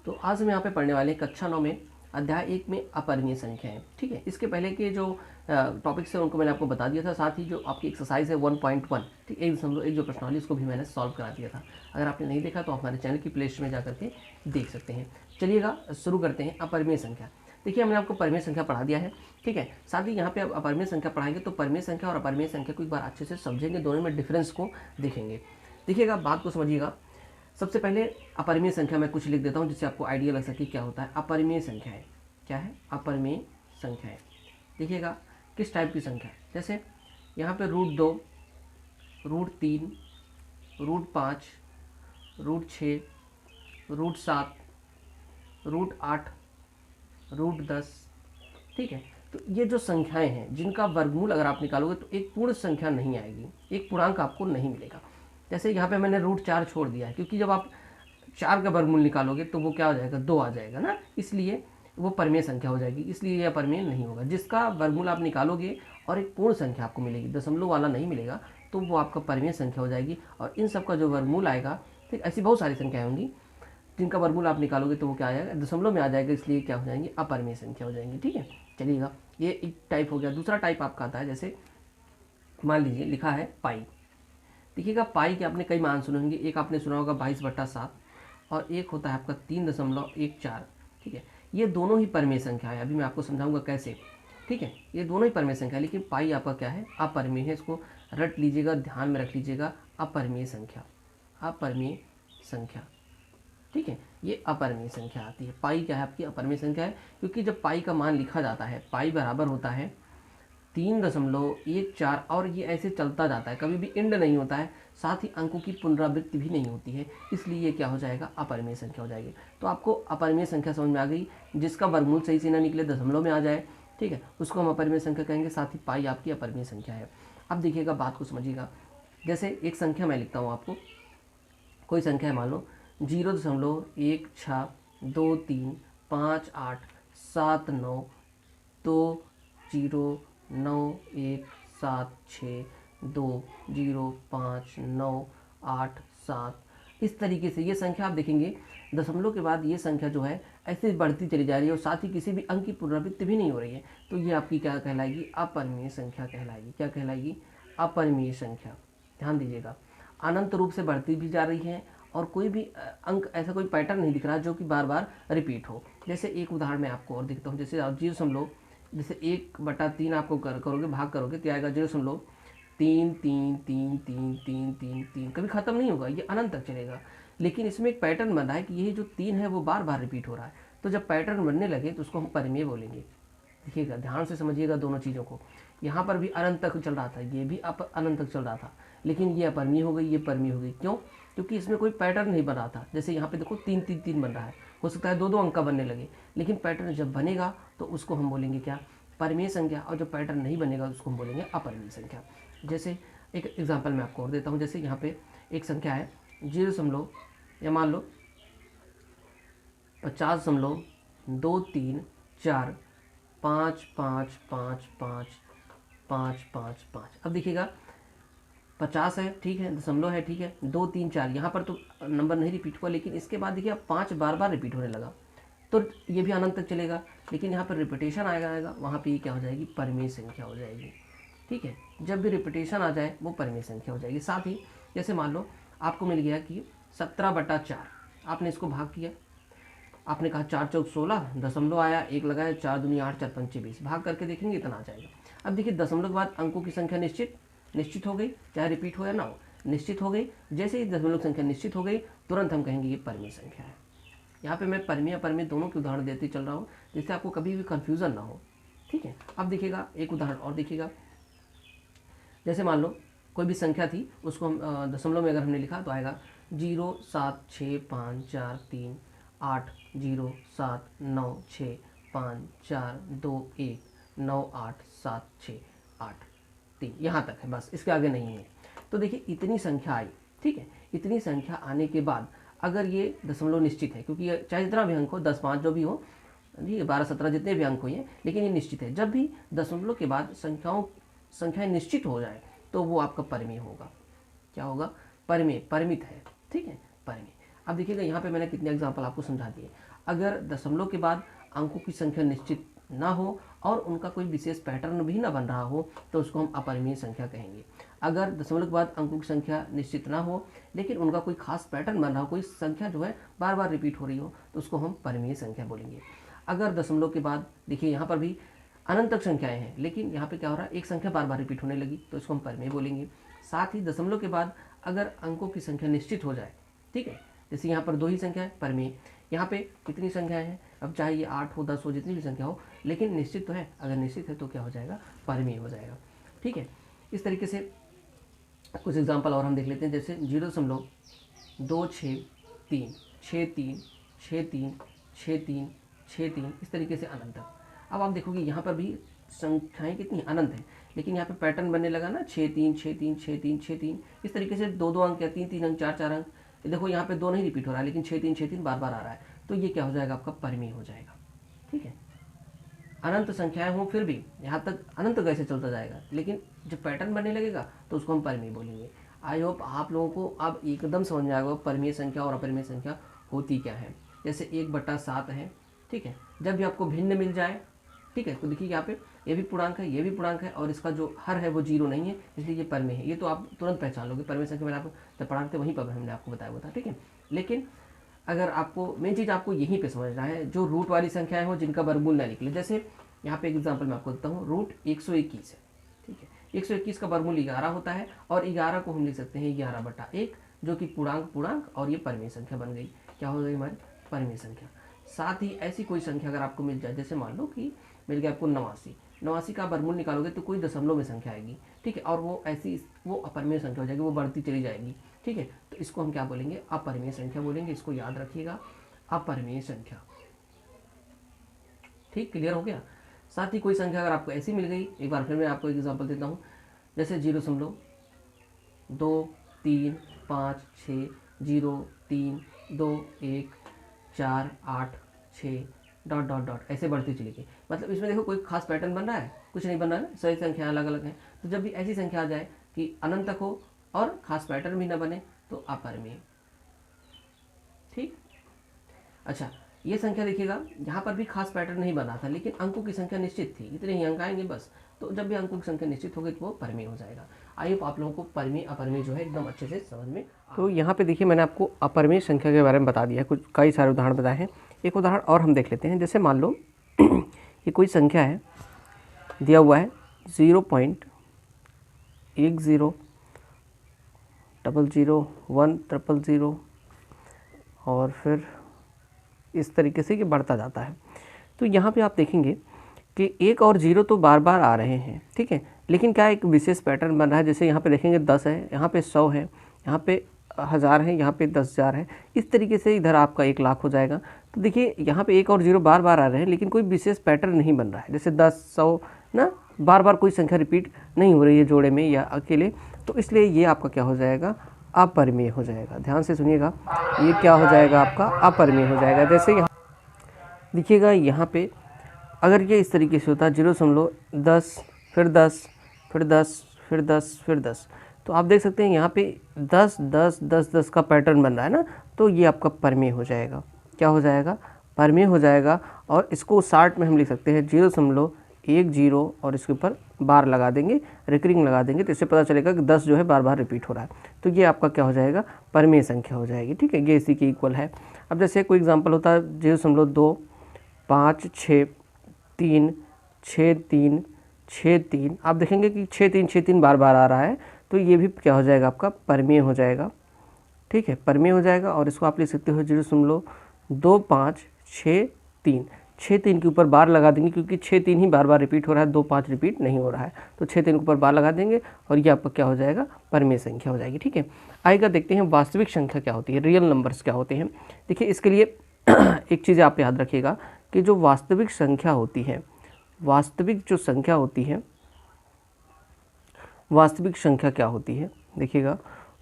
तो आज हम यहाँ पे पढ़ने वाले हैं कक्षा 9 में अध्याय 1 में अपरिमेय संख्याएं। ठीक है, इसके पहले के जो टॉपिक्स हैं उनको मैंने आपको बता दिया था, साथ ही जो आपकी एक्सरसाइज है 1.1 ठीक 1.1 जो प्रश्नावली उसको भी मैंने सॉल्व करा दिया था। अगर आपने नहीं देखा तो आप हमारे चैनल की प्लेलिस्ट में जा करके देख सकते हैं। चलिएगा शुरू करते हैं अपरिमेय संख्या। देखिए हमने आपको परिमेय संख्या पढ़ा दिया है, ठीक है। साथ ही यहाँ पे अब अपरिमेय संख्या पढ़ाएंगे तो परिमेय संख्या और अपरिमेय संख्या को एक बार अच्छे से समझेंगे, दोनों में डिफरेंस को देखेंगे। देखिएगा बात को समझिएगा। सबसे पहले अपरिमेय संख्या मैं कुछ लिख देता हूँ जिससे आपको आइडिया लग सके क्या होता है अपरिमेय संख्या है। क्या है अपरिमेय संख्या है? देखिएगा किस टाइप की संख्या है। जैसे यहाँ पे √2, √3, √5, √6, √7, √8, √10, ठीक है। तो ये जो संख्याएं हैं जिनका वर्गमूल अगर आप निकालोगे तो एक पूर्ण संख्या नहीं आएगी, एक पूर्णांक आपको नहीं मिलेगा। जैसे यहाँ पे मैंने √4 छोड़ दिया है क्योंकि जब आप 4 का वर्गमूल निकालोगे तो वो क्या हो जाएगा, 2 आ जाएगा ना, इसलिए वो परिमेय संख्या हो जाएगी, इसलिए यह परिमेय नहीं होगा। जिसका वर्गमूल आप निकालोगे और एक पूर्ण संख्या आपको मिलेगी, दशमलव वाला नहीं मिलेगा, तो वो आपका परिमेय संख्या हो जाएगी। और इन सब का जो वर्गमूल आएगा, ठीक, ऐसी बहुत सारी संख्याएं होंगी जिनका वर्गमूल आप निकालोगे तो वो क्या आ जाएगा, दशमलव में आ जाएगा, इसलिए क्या हो जाएंगी अपरिमेय संख्या हो जाएंगी। ठीक है, चलिएगा ये एक टाइप हो गया। दूसरा टाइप आपका आता है, जैसे मान लीजिए लिखा है पाई। देखिएगा पाई के आपने कई मान सुने होंगे, एक आपने सुना होगा 22/7 और एक होता है आपका 3.14। ठीक है, ये दोनों ही परिमेय संख्या है, अभी मैं आपको समझाऊंगा कैसे। ठीक है, ये दोनों ही परिमेय संख्या है, लेकिन पाई आपका क्या है, अपरिमेय है। इसको रट लीजिएगा, ध्यान में रख लीजिएगा, अपरिमेय संख्या, अपरिमेय संख्या। ठीक है, ये अपरिमेय संख्या आती है। पाई क्या है आपकी अपरिमेय संख्या है, क्योंकि जब पाई का मान लिखा जाता है, पाई बराबर होता है 3.14 और ये ऐसे चलता जाता है, कभी भी एंड नहीं होता है, साथ ही अंकों की पुनरावृत्ति भी नहीं होती है, इसलिए ये क्या हो जाएगा, अपरिमेय संख्या हो जाएगी। तो आपको अपरिमेय संख्या समझ में आ गई, जिसका वर्गमूल सही से ना निकले, दशमलव में आ जाए, ठीक है, उसको हम अपरिमेय संख्या कहेंगे। साथ ही पाई आपकी अपरिमेय संख्या है। अब देखिएगा बात को समझिएगा। जैसे एक संख्या मैं लिखता हूँ आपको, कोई संख्या है, मान लो 0.1 6 2 3 5 8 7 9 2 0 5 9 8 7। इस तरीके से ये संख्या आप देखेंगे दशमलव के बाद ये संख्या जो है ऐसे बढ़ती चली जा रही है और साथ ही किसी भी अंक की पुनरावृत्ति भी नहीं हो रही है, तो ये आपकी क्या कहलाएगी, अपरिमेय संख्या कहलाएगी। क्या कहलाएगी, अपरिमेय संख्या। ध्यान दीजिएगा, अनंत रूप से बढ़ती भी जा रही है और कोई भी अंक ऐसा कोई पैटर्न नहीं दिख रहा जो कि बार बार रिपीट हो। जैसे एक उदाहरण मैं आपको और देखता हूँ। जैसे आप 0, जैसे 1/3 आपको करोगे, भाग करोगे तो आएगा 0.3333333, कभी ख़त्म नहीं होगा, ये अनंत तक चलेगा। लेकिन इसमें एक पैटर्न बन रहा है कि ये जो 3 है वो बार बार रिपीट हो रहा है, तो जब पैटर्न बनने लगे तो उसको हम परिमेय बोलेंगे। देखिएगा ध्यान से समझिएगा दोनों चीज़ों को। यहाँ पर भी अनंत तक चल रहा था, ये भी अनंत तक चल रहा था, लेकिन ये अपरिमेय हो गई, ये परिमेय हो गई। क्यों? क्योंकि इसमें कोई पैटर्न नहीं बन रहा था। जैसे यहाँ पे देखो 3 बन रहा है, हो सकता है 2 अंक का बनने लगे, लेकिन पैटर्न जब बनेगा तो उसको हम बोलेंगे क्या, परिमेय संख्या। और जब पैटर्न नहीं बनेगा उसको हम बोलेंगे अपरिमेय संख्या। जैसे एक एग्जाम्पल मैं आपको और देता हूँ। जैसे यहाँ पे एक संख्या है 0, या मान लो 50.23455555555। अब देखिएगा 50 है, ठीक है, दशमलव है, ठीक है, 2 3 4 यहाँ पर तो नंबर नहीं रिपीट हुआ, लेकिन इसके बाद देखिए 5 बार बार रिपीट होने लगा, तो ये भी अनंत तक चलेगा। लेकिन यहाँ पर रिपीटेशन आएगा, वहाँ पे ये क्या हो जाएगी, परिमेय संख्या हो जाएगी। ठीक है, जब भी रिपीटेशन आ जाए वो परिमेय संख्या हो जाएगी। साथ ही जैसे मान लो आपको मिल गया कि 17/4, आपने इसको भाग किया, आपने कहा 4 चौक 16, दशमलव आया, 1 लगाया, 4 दूनी 8, 4 पंचे 20, भाग करके देखेंगे इतना आ जाएगा। अब देखिए दशमलव के बाद अंकों की संख्या निश्चित हो गई, चाहे रिपीट हो या ना हो, निश्चित हो गई। जैसे ही दशमलव संख्या निश्चित हो गई, तुरंत हम कहेंगे ये परिमेय संख्या है। यहाँ पे मैं परिमेय अपरिमेय दोनों के उदाहरण देते चल रहा हूँ, जिससे आपको कभी भी कन्फ्यूज़न ना हो। ठीक है, अब देखिएगा एक उदाहरण और देखिएगा। जैसे मान लो कोई भी संख्या थी, उसको हम दशमलव में अगर हमने लिखा तो आएगा 0 7 6 5 4 3 8 0 7 9 6 5 4 2 1 9 8 7 6 8 3, यहाँ तक है, बस इसके आगे नहीं है। तो देखिए इतनी संख्या आई। ठीक है, इतनी संख्या आने के बाद अगर ये दशमलव निश्चित है, क्योंकि चाहे जितना भी अंक हो, 10 5 जो भी हो, ठीक है, 12 17 जितने भी अंक हुए हैं, लेकिन ये निश्चित है। जब भी दशमलव के बाद संख्याएं निश्चित हो जाए तो वो आपका परिमेय होगा। क्या होगा, परिमेय, परिमित है। ठीक है, परिमेय। अब देखिएगा यहाँ पे मैंने कितने एग्जाम्पल आपको समझा दिए। अगर दशमलव के बाद अंकों की संख्या निश्चित ना हो और उनका कोई विशेष पैटर्न भी ना बन रहा हो तो उसको हम अपरिमेय संख्या कहेंगे। अगर दशमलव के बाद अंकों की संख्या निश्चित ना हो लेकिन उनका कोई खास पैटर्न बन रहा हो, कोई संख्या जो है बार बार रिपीट हो रही हो, तो उसको हम परिमेय संख्या बोलेंगे। अगर दशमलव के बाद देखिए यहाँ पर भी अनंत तक संख्याएं हैं लेकिन यहाँ पे क्या हो रहा है, एक संख्या बार बार रिपीट होने लगी तो इसको हम परिमेय बोलेंगे। साथ ही दशमलव के बाद अगर अंकों की संख्या निश्चित हो जाए, ठीक है, जैसे यहाँ पर 2 ही संख्या है, परिमेय। यहाँ पे कितनी संख्याएं हैं, अब चाहे ये 8 हो 10 हो जितनी भी संख्या हो, लेकिन निश्चित तो है, अगर निश्चित है तो क्या हो जाएगा, परिमेय हो जाएगा। ठीक है, इस तरीके से कुछ एग्जाम्पल और हम देख लेते हैं, जैसे 0.263 63 63 63 63 इस तरीके से अनंत तक। अब आप देखोगे यहाँ पर भी संख्याएं कितनी अनंत हैं लेकिन यहाँ पे पैटर्न बनने लगा ना, 63 63 63 63 इस तरीके से 2 2 अंक या 3 3 अंक 4 4 अंक। देखो यहाँ पे 2 नहीं रिपीट हो रहा है लेकिन 63 63 बार बार आ रहा है, तो ये क्या हो जाएगा, आपका परिमेय हो जाएगा। ठीक है, अनंत संख्याएं हो फिर भी यहाँ तक अनंत कैसे चलता जाएगा, लेकिन जब पैटर्न बनने लगेगा तो उसको हम परिमेय बोलेंगे। आई होप आप लोगों को अब एकदम समझ में आएगा परिमेय संख्या और अपरिमेय संख्या होती क्या है। जैसे 1/7 है, ठीक है, जब भी आपको भिन्न मिल जाए, ठीक है, तो देखिए यहाँ पे ये भी पूर्णांक है, ये भी पूर्णांक है और इसका जो हर है वो 0 नहीं है, इसलिए ये परिमेय है। ये तो आप तुरंत पहचान लोगे, परिमेय संख्या मैंने आपको जब पढ़ाते थे वहीं पर हमने आपको बताया हुआ था। ठीक है, लेकिन अगर आपको मेन चीज़ आपको यहीं पे समझना है, जो रूट वाली संख्याएं हो जिनका वर्गमूल ना निकले। जैसे यहाँ पे एक एग्जाम्पल मैं आपको देता हूँ, रूट 121 है, ठीक है, 121 का वर्गमूल 11 होता है और 11 को हम लिख सकते हैं 11/1, जो कि पूर्णांक और ये परिमेय संख्या बन गई। क्या हो गई हमारी, परिमेय संख्या। साथ ही ऐसी कोई संख्या अगर आपको मिल जाए, जैसे मान लो कि मिल गया आपको 89 का वर्गमूल निकालोगे तो कोई दशमलव में संख्या आएगी, ठीक है, और वो ऐसी वो अपरिमेय संख्या हो जाएगी, वो बढ़ती चली जाएगी। ठीक है, तो इसको हम क्या बोलेंगे, अपरिमेय संख्या बोलेंगे। इसको याद रखिएगा, अपरिमेय संख्या। ठीक, क्लियर हो गया। साथ ही कोई संख्या अगर आपको ऐसी मिल गई, एक बार फिर मैं आपको एक एग्जांपल देता हूँ, जैसे 0.2356031 डॉट ऐसे बढ़ती चली गई। मतलब इसमें देखो कोई खास पैटर्न बन रहा है, कुछ नहीं बन रहा है, सही संख्या अलग अलग है। तो जब भी ऐसी संख्या आ जाए कि अनंत तक हो और खास पैटर्न भी ना बने तो अपरिमेय। ठीक, अच्छा, ये संख्या देखिएगा, यहाँ पर भी खास पैटर्न नहीं बना था लेकिन अंकों की संख्या निश्चित थी, इतने ही अंक आएंगे बस। तो जब भी अंकों की संख्या निश्चित होगी तो वो परिमेय हो जाएगा। आई होप आप लोगों को परिमेय अपरिमेय जो है एकदम अच्छे से समझ में। तो यहाँ पे देखिए मैंने आपको अपरिमेय संख्या के बारे में बता दिया है, कुछ कई सारे उदाहरण बताए हैं। एक उदाहरण और हम देख लेते हैं, जैसे मान लो ये कोई संख्या है, दिया हुआ है 0.10001000 और फिर इस तरीके से ये बढ़ता जाता है। तो यहाँ पे आप देखेंगे कि 1 और 0 तो बार बार आ रहे हैं, ठीक है, लेकिन क्या एक विशेष पैटर्न बन रहा है। जैसे यहाँ पे देखेंगे 10 है, यहाँ पे 100 है, यहाँ पे 1000 है, यहाँ पे 10,000 है, इस तरीके से इधर आपका 1 लाख हो जाएगा। तो देखिए यहाँ पे 1 और 0 बार बार आ रहे हैं लेकिन कोई विशेष पैटर्न नहीं बन रहा है। जैसे 10 100 ना, बार बार कोई संख्या रिपीट नहीं हो रही है जोड़े में या अकेले, तो इसलिए ये आपका क्या हो जाएगा, अपरिमेय हो जाएगा। ध्यान से सुनिएगा, ये क्या हो जाएगा, आपका अपरिमेय हो जाएगा। जैसे यहाँ देखिएगा, यहाँ पे अगर ये इस तरीके से होता है 0.10 फिर 10 फिर 10 फिर 10 फिर 10, तो आप देख सकते हैं यहाँ पे 10 10 10 10 का पैटर्न बन रहा है ना, तो ये आपका परिमेय हो जाएगा। क्या हो जाएगा, परिमेय हो जाएगा। और इसको 60 में हम लिख सकते हैं 0.10 और इसके ऊपर बार लगा देंगे, रिकरिंग लगा देंगे, तो इससे पता चलेगा कि 10 जो है बार बार रिपीट हो रहा है। तो ये आपका क्या हो जाएगा, परिमेय संख्या हो जाएगी। ठीक है, ये इसी के इक्वल है। अब जैसे कोई एग्जांपल होता है 0.25636363, आप देखेंगे कि 6363 बार बार आ रहा है, तो ये भी क्या हो जाएगा, आपका परिमेय हो जाएगा। ठीक है, परिमेय हो जाएगा। और इसको आप लिख सकते हो 0.2563 63 के ऊपर बार लगा देंगे, क्योंकि 63 ही बार बार रिपीट हो रहा है, 25 रिपीट नहीं हो रहा है, तो 63 के ऊपर बार लगा देंगे और ये आपका क्या हो जाएगा, परिमेय संख्या हो जाएगी। ठीक है, आएगा देखते हैं वास्तविक संख्या क्या होती है, रियल नंबर्स क्या होते हैं। देखिए इसके लिए एक चीज़ आप याद रखिएगा कि जो वास्तविक संख्या होती है, वास्तविक जो संख्या होती है, वास्तविक संख्या क्या होती है, देखिएगा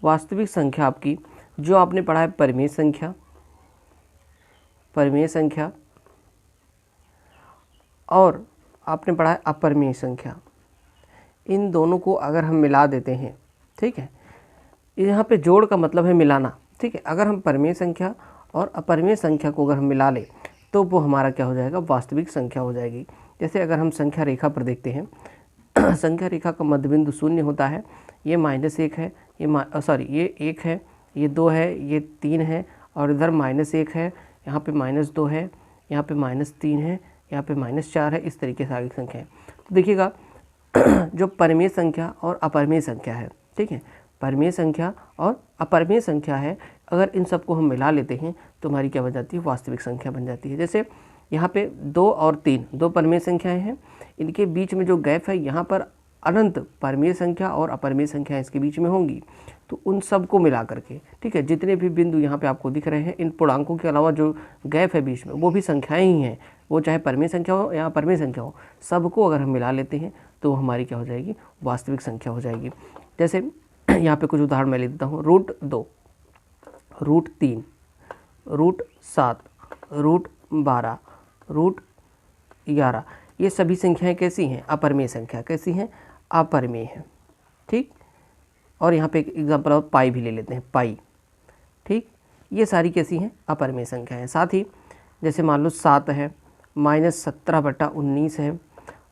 वास्तविक संख्या आपकी जो आपने पढ़ा है परिमेय संख्या, परिमेय संख्या, और आपने पढ़ा है अपरिमेय संख्या, इन दोनों को अगर हम मिला देते हैं, ठीक है, यहाँ पे जोड़ का मतलब है मिलाना, ठीक है। अगर हम परिमेय संख्या और अपरिमेय संख्या को अगर हम मिला लें तो वो हमारा क्या हो जाएगा, वास्तविक संख्या हो जाएगी। जैसे अगर हम संख्या रेखा पर देखते हैं संख्या रेखा का मध्यबिंदु 0 होता है, ये -1 है, ये ये 1 है, ये 2 है, ये 3 है और इधर -1 है, यहाँ पे -2 है, यहाँ पे -3 है, यहाँ पे -4 है, इस तरीके से आगे संख्या है। तो देखिएगा जो परिमेय संख्या और अपरिमेय संख्या है, ठीक है, परिमेय संख्या और अपरिमेय संख्या है, अगर इन सबको हम मिला लेते हैं तो हमारी क्या बन जाती है, वास्तविक संख्या बन जाती है। जैसे यहाँ पे 2 और 3 दो परिमेय संख्याएं हैं, इनके बीच में जो गैप है यहाँ पर अनंत परिमेय संख्या और अपरिमेय संख्या इसके बीच में होंगी। तो उन सब को मिला करके, ठीक है, जितने भी बिंदु यहाँ पे आपको दिख रहे हैं, इन पूर्णांकों के अलावा जो गैप है बीच में वो भी संख्याएं ही हैं, वो चाहे परिमेय संख्या हो या अपरिमेय संख्या हो, सबको अगर हम मिला लेते हैं तो हमारी क्या हो जाएगी, वास्तविक संख्या हो जाएगी। जैसे यहाँ पे कुछ उदाहरण मैं ले देता हूँ, √2, √3, √7, √12, √11, ये सभी संख्याएं कैसी हैं, अपरिमेय संख्या। कैसी हैं, अपरिमेय है, ठीक। और यहाँ पे एक एग्जाम्पल और पाई भी ले लेते हैं, पाई, ठीक, ये सारी कैसी हैं, अपरिमेय संख्या है। साथ ही जैसे मान लो 7 है, -17/19 है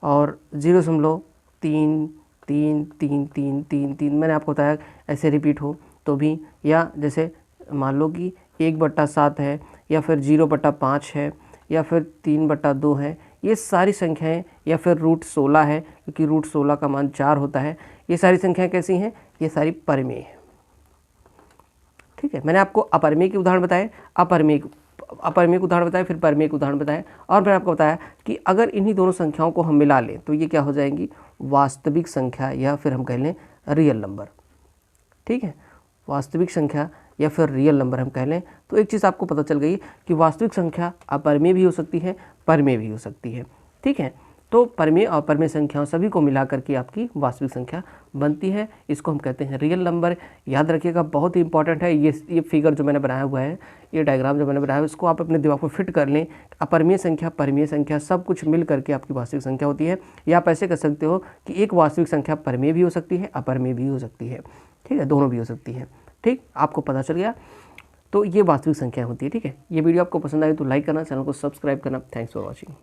और 0.33333, मैंने आपको बताया ऐसे रिपीट हो तो भी, या जैसे मान लो कि 1/7 है, या फिर 0/5 है, या फिर 3/2 है, ये सारी संख्याएं, या फिर √16 है क्योंकि √16 का मान 4 होता है, ये सारी संख्याएं कैसी हैं, ये सारी परिमेय है, ठीक है। मैंने आपको अपरिमेय के उदाहरण बताए, अपरिमेय के उदाहरण बताए, फिर परिमेय के उदाहरण बताए, और मैंने आपको बताया कि अगर इन्हीं दोनों संख्याओं को हम मिला लें तो ये क्या हो जाएंगी, वास्तविक संख्या, या फिर हम कह लें रियल नंबर, ठीक है, वास्तविक संख्या या फिर रियल नंबर हम कह लें। तो एक चीज़ आपको पता चल गई कि वास्तविक संख्या अपरिमेय भी हो सकती है, परिमेय भी हो सकती है, ठीक है। तो परिमेय और अपरिमेय संख्याओं सभी को मिला करके आपकी वास्तविक संख्या बनती है, इसको हम कहते हैं रियल नंबर। याद रखिएगा, बहुत ही इंपॉर्टेंट है ये फिगर जो मैंने बनाया हुआ है, ये डायग्राम जो मैंने बनाया है, इसको आप अपने दिमाग में फिट कर लें। अपरिमेय संख्या, परिमेय संख्या सब कुछ मिल करके आपकी वास्तविक संख्या होती है। या आप ऐसे कर सकते हो कि एक वास्तविक संख्या परिमेय भी हो सकती है, अपरिमेय भी हो सकती है, ठीक है, दोनों भी हो सकती है, ठीक। आपको पता चल गया, तो ये वास्तविक संख्या होती है, ठीक है। ये वीडियो आपको पसंद आए तो लाइक करना, चैनल को सब्सक्राइब करना। Thanks for watching.